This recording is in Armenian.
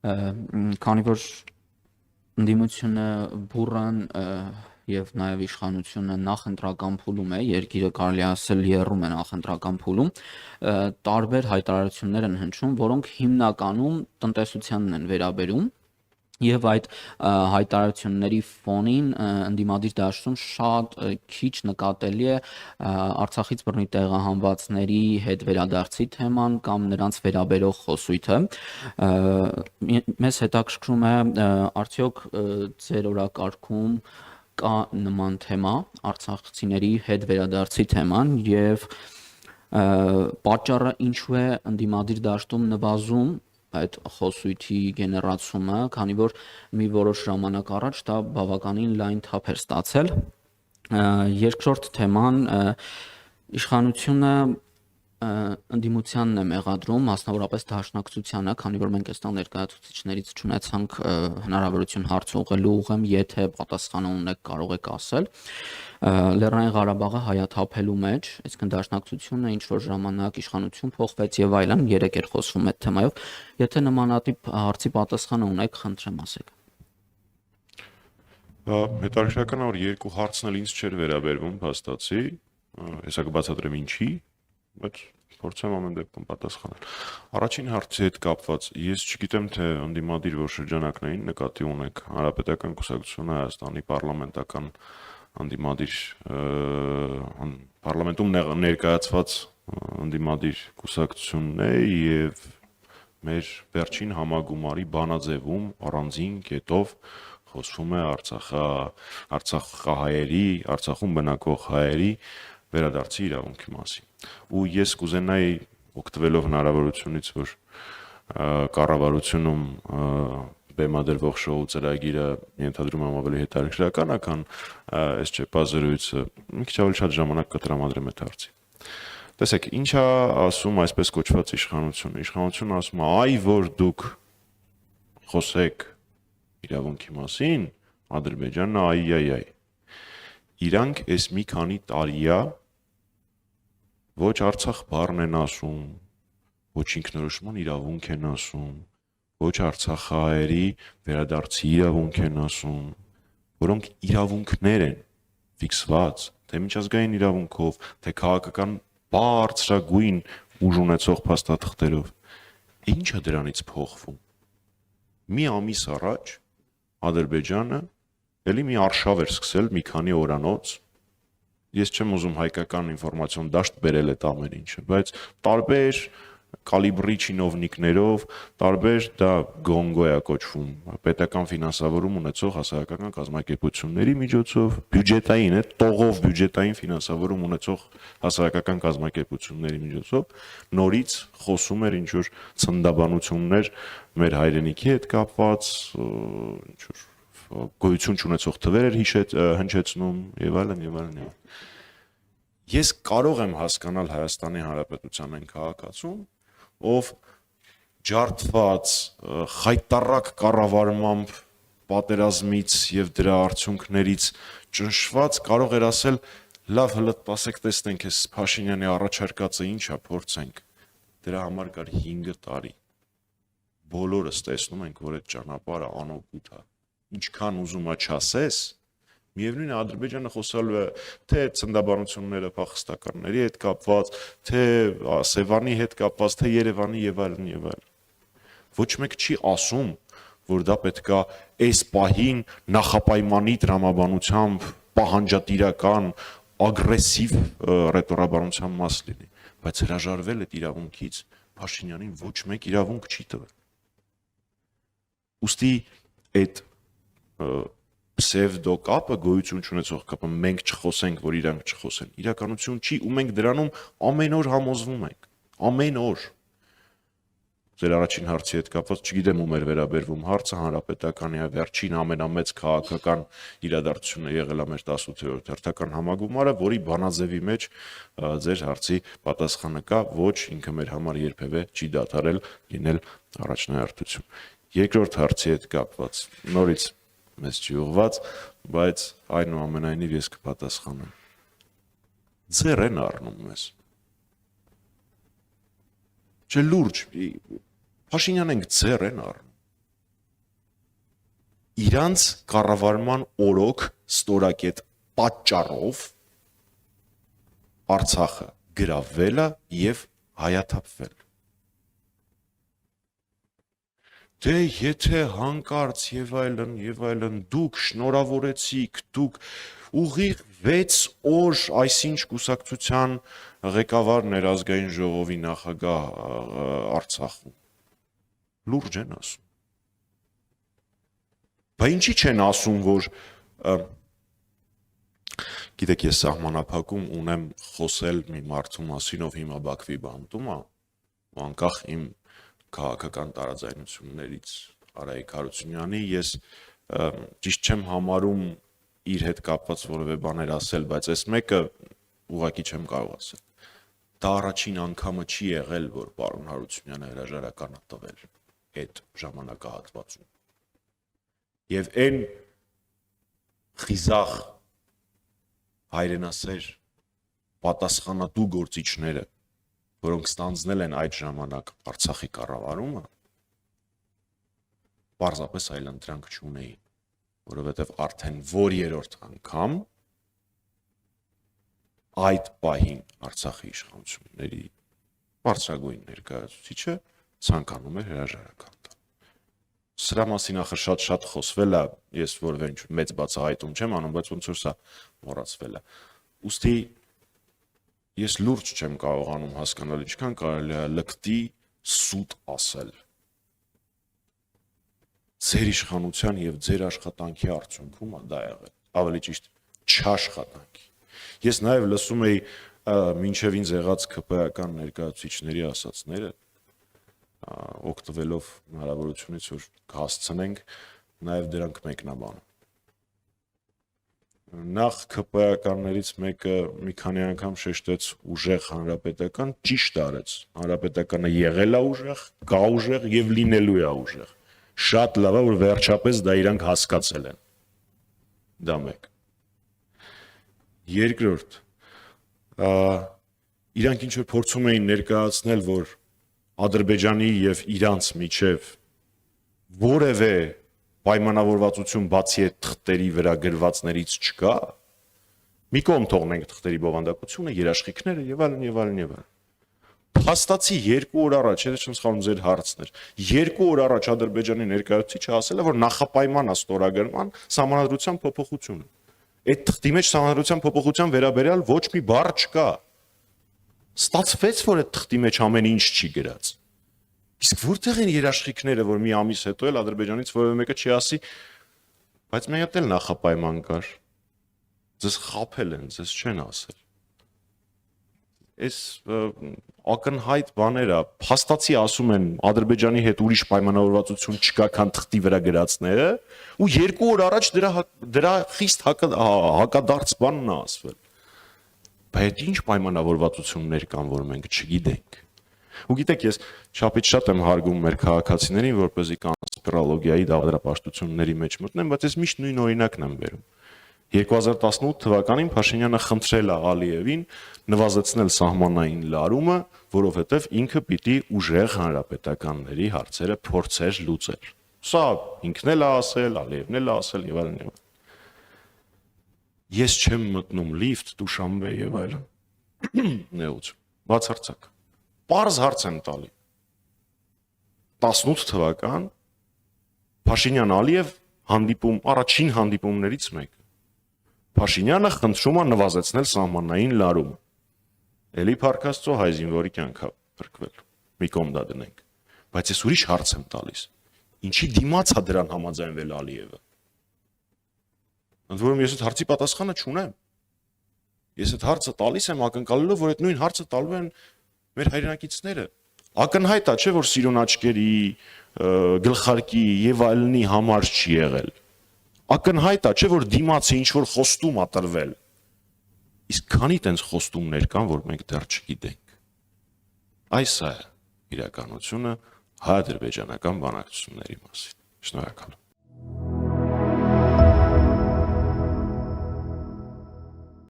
Քանի որ ընդդիմությունը բուրան եւ նաեւ իշխանությունը նախընտրական փուլում է, երկիրը կարելի ասել եռում է նախընտրական փուլում, տարբեր հայտարարություններ են հնչում, որոնք հիմնականում տնտեսությանն են վերաբերում։ Եվ այդ հայտարարությունների ֆոնին ընդդիմադիր դաշտում շատ քիչ նկատելի է Արցախից բռնի տեղահանվածների հետ վերադարձի թեման կամ նրանց վերաբերող խոսույթը։ Մեզ հետաքրքրում է արդյոք ձեր օրակարգում կա նման թեմա, արցախցիների հետ վերադարձի թեման եւ պատճառը ինչու է ընդդիմադիր դաշտում նվազում այդ խոսույթի գեներացումը, քանի որ մի որոշ ժամանակ առաջ դա բավականին լայն թափ էր ստացել։ Երկրորդ թեման իշխանությունը ընդդիմությանն է մեղադրում, մասնավորապես դաշնակցությանը, քանի որ մենք այստեղ ներկայացուցիչներից չունեցանք հնարավորություն հարց ուղղելու, ուղղեմ, եթե պատասխանը ունեք, կարող եք ասել։ Լեռնային Ղարաբաղը հայաթափելու մեջ, այսինքն դաշնակցությունը ինչ որ ժամանակ իշխանություն փոխվեց եւ այլն, երեք էր խոսվում այդ թեմայով, եթե նմանատիպ հարցի պատասխանը ունեք, խնդրեմ ասեք։ Հետաքրքրական է, որ երկու հարցն էլ ինձ չէր վերաբերվում, փաստացի, հեսա կբացատրեմ ինչի, բայց փորձեմ ամեն դեպքում պատասխանել։ Առաջին հարցի հետ կապված, ես չգիտեմ, թե ընդդիմադիր որ շրջանակներին նկատի ունեք Հանրապետական կուսակցությունը Հայաստանի պարլամենտական ընդդիմադիր պարլամենտում ներկայացված ընդդիմադիր կուսակցությունն է եւ մեր վերջին համագումարի բանաձևում առանձին կետով խոսվում է Արցախահայերի, Արցախում բնակվող հայերի վերադարձի իրավունքի մասին։ Ու ես կուզենայի օգտվելով հնարավորությունից, որ կառավարությունում բեմադրվող շոու ծրագիրը ենթադրում եմ ավելի հետաքրքրական, քան այս ճեպազրույցը, մի քիչ ավելի շատ ժամանակ կտրամադրեմ այդ հարցին։ Տեսեք, ինչ է ասում այսպես կոչված իշխանությունը։ Իշխանությունը ասում է, այ որ դուք խոսեք իրավունքի մասին, Ադրբեջանը այ։ Իրանք այս մի քանի տարի է ոչ Արցախ բառն են ասում, ոչ ինքնորոշման իրավունք են ասում, ոչ արցախահայերի վերադարձի իրավունք են ասում, որոնք իրավունքներ են ֆիքսված, թե միջազգային իրավունքով, թե քաղաքական բարձրագույն ուժ ունեցող փաստաթղթերով։ Ինչ է դրանից փոխվում։ Մի ամիս առաջ Ադրբեջանը էլի մի արշավ էր սկսել մի քանի օրանոց։ Ես չեմ ուզում հայկական ինֆորմացիոն դաշտ բերել այդ ամեն ինչը, բայց տարբեր կալիբրի չինովնիկներով, տարբեր դա գոնգո է կոչվում, պետական ֆինանսավորում ունեցող հասարակական կազմակերպությունների միջոցով, բյուջետային է, տողով բյուջետային ֆինանսավորում ունեցող հասարակական կազմակերպությունների միջոցով, նորից խոսում էր ինչ-որ ցնդաբանություններ մեր հայրենիքի հետ կապված, ինչ-որ գոյություն չունեցող թվեր էր հնչեցնում եւ այլն։ Ես կարող եմ հասկանալ Հայաստանի Հանրապետության այն քաղաքացուն, ով ջարդված, խայտառակ կառավարմամբ պատերազմից եւ դրա արդյունքներից ճնշված կարող էր ասել. լավ, հլը տասեք տեսնենք այս Փաշինյանի առաջարկածը ինչ է, փորձենք։ Դրա համար կար 5 տարի։ Բոլորս տեսնում ենք, որ այդ ճանապարհը անօգուտ է։ Ինչքան ուզում է չասես, միևնույն է Ադրբեջանը խոսալու է թե ցնդաբանությունները փախստականների հետ կապված, թե Սևանի հետ կապված, թե Երևանի եւ այլն։ Ոչ մեկ չի ասում, որ դա պետքա այս պահին նախապայմանի տրամաբանությամբ պահանջատիրական, ագրեսիվ ռետորաբանության մաս լինի, բայց հրաժարվել այդ իրավունքից Փաշինյանին ոչ մեկ իրավունք չի տվել։ Ուստի այդ պսևդո կապը, գոյություն չունեցող կապը, մենք չխոսենք, որ իրանք չխոսեն, իրականություն չի, ու մենք դրանում ամեն օր համոզվում ենք, ամեն օր։ Ձեր առաջին հարցի հետ կապված, չգիտեմ ում էր վերաբերվում հարցը, հանրապետականի վերջին ամենամեծ քաղաքական իրադարձությունը եղել է մեր 18-րդ հերթական համագումարը, որի բանաձևի մեջ ձեր հարցի պատասխանը կա, ոչ ինքը մեր համար երբևէ չի դադարել լինել առաջնահերթություն։ Երկրորդ հարցի հետ կապված, նորից մեզ չի ուղված, բայց այնուամենայնիվ ես կպատասխանեմ։ Ձեռ են առնում մեզ։ Չէ լուրջ, Փաշինյան ենք ձեռ են առնում։ իրանց կառավարման օրոք ստորակետ պատճառով Արցախը գրավվել է եւ հայաթափվել։ Դե եթե հանկարծ եւ այլն դուք շնորհավորեցիք, դուք ուղիղ 6 օր այսինչ կուսակցության ղեկավարն էր ազգային ժողովի նախագահ Արցախում։ Լուրջ են ասում։ Բայց ինչի չեն ասում, որ գիտեք, ես սահմանափակում ունեմ խոսել մի մարդու մասին, ով հիմա Բաքվի բանտում է, անկախ իմ քաղաքական տարաձայնություններից Արայիկ Հարությունյանի, ես ճիշտ չեմ համարում իր հետ կապված որևէ բաներ ասել, բայց այս մեկը ուղղակի չեմ կարող ասել։ Դա առաջին անգամը չի եղել, որ պարոն Հարությունյանը հրաժարական է տվել այդ ժամանակահատվածում։ Եվ այն խիզախ հայրենասեր պատասխանատու գործիչները, որոնք ստանձնել են այդ ժամանակ Արցախի կառավարումը, պարզապես այլընտրանք չունեին, որովհետև արդեն որերորդ անգամ այդ պահին Արցախի իշխանությունների բարձրագույն ներկայացուցիչը ցանկանում էր հրաժարական տալ։ Սրա մասին ախր շատ խոսվել է, ես որևէ մեծ բացահայտում չեմ անում, բայց ոնց որ սա մոռացվել է։ Ուստի ես լուրջ չեմ կարողանում հասկանալ, ինչքան կարելի է լկտի սուտ ասել։ Ձեր իշխանության եւ ձեր աշխատանքի արդյունքում է դա եղել, ավելի ճիշտ չաշխատանքի։ Ես նաեւ լսում էի մինչեւ ինձ եղած ԿՊ-ական ներկայացուցիչների ասածները, օգտվելով հնարավորությունից, որ հասցնենք, նաեւ դրանք մեկնաբանում։ Նախ ԿՊ-ականներից մեկը մի քանի անգամ շեշտեց ուժեղ հանրապետական, ճիշտ արեց։ Հանրապետականը եղել է ուժեղ, կա ուժեղ եւ լինելու է ուժեղ։ Շատ լավ է, որ վերջապես դա իրանք հասկացել են։ Դա մեկ։ Երկրորդ, իրանք ինչ որ փորձում էին ներկայացնել, որ Ադրբեջանի եւ իրանց միջև որևէ պայմանավորվածություն բացի այդ թղթերի վրա գրվածներից չկա, մի կողմ թողնենք թղթերի բովանդակությունը, երաշխիքները եւ այլն։ Փաստացի 2 օր առաջ, եթե չեմ սխալվում, ձեր հարցն էր, 2 օր առաջ Ադրբեջանի ներկայացուցիչը ասել է, որ նախապայման է ստորագրման սահմանադրության փոփոխությունը։ Այդ թղթի մեջ սահմանադրության փոփոխության վերաբերյալ ոչ մի բառ չկա։ Ստացվեց, որ այդ թղթի մեջ ամեն ինչ չի գրած։ Իսկ որտեղ են երաշխիքները, որ մի ամիս հետո էլ Ադրբեջանից որևէ մեկը չի ասի, բայց մենք էլ նախապայման կար։ Ձեզ խաբել են, ձեզ չեն ասել։ Այս ակնհայտ բաներ է, փաստացի ասում են Ադրբեջանի հետ ուրիշ պայմանավորվածություն չկա, քան թղթի վրա գրածները, ու 2 օր առաջ դրա խիստ հակադարձ բանն է ասվել։ Բայց ինչ պայմանավորվածություններ կան, որ մենք չգիտենք։ Ու գիտեք, ես չափից շատ եմ հարգում մեր քաղաքացիներին, որպեսզի կոնսպիրոլոգիայի դավադրապաշտությունների մեջ մտնեն, բայց ես միշտ նույն օրինակն եմ բերում։ 2018 թվականին Փաշինյանը խնդրել է Ալիևին նվազեցնել սահմանային լարումը, որովհետև ինքը պիտի ուժեղ հանրապետականների հարցերը փորձեր լուծել։ Սա ինքն էլ է ասել, Ալիևն էլ է ասել եւ այլն։ Ես չեմ մտնում լիֆտ, Դուշանբե եւ այլն։ Նեղություն։ Բացարձակ։ Պարզ հարց եմ տալի։ 18 թվական Փաշինյան-Ալիև հանդիպում, առաջին հանդիպումներից մեկը։ Փաշինյանը խնդրում է նվազեցնել սահմանային լարումը։ Էլի Փառք Աստծո հայ զինվորի կյանք է փրկվել։ Մի կողմ դա դնենք։ Բայց ես ուրիշ հարց եմ տալիս։ Ինչի դիմաց է դրան համաձայնվել Ալիևը։ Ընդ որում ես այդ հարցի պատասխանը չունեմ։ Ես այդ հարցը տալիս եմ ակնկալելով, որ այդ նույն հարցը տալու են մեր հայրենակիցները։ Ակնհայտ է, չէ, որ սիրուն աչքերի, գլխարկի եւ այլնի համար չի եղել։ Ակնհայտ է, չէ, որ դիմացը ինչ որ խոստում է տրվել։ Իսկ քանի տենց խոստումներ կան, որ մենք դեռ չգիտենք։ Այս է իրականությունը հայ-ադրբեջանական բանակցությունների մասին։ Շնորհակալ եմ։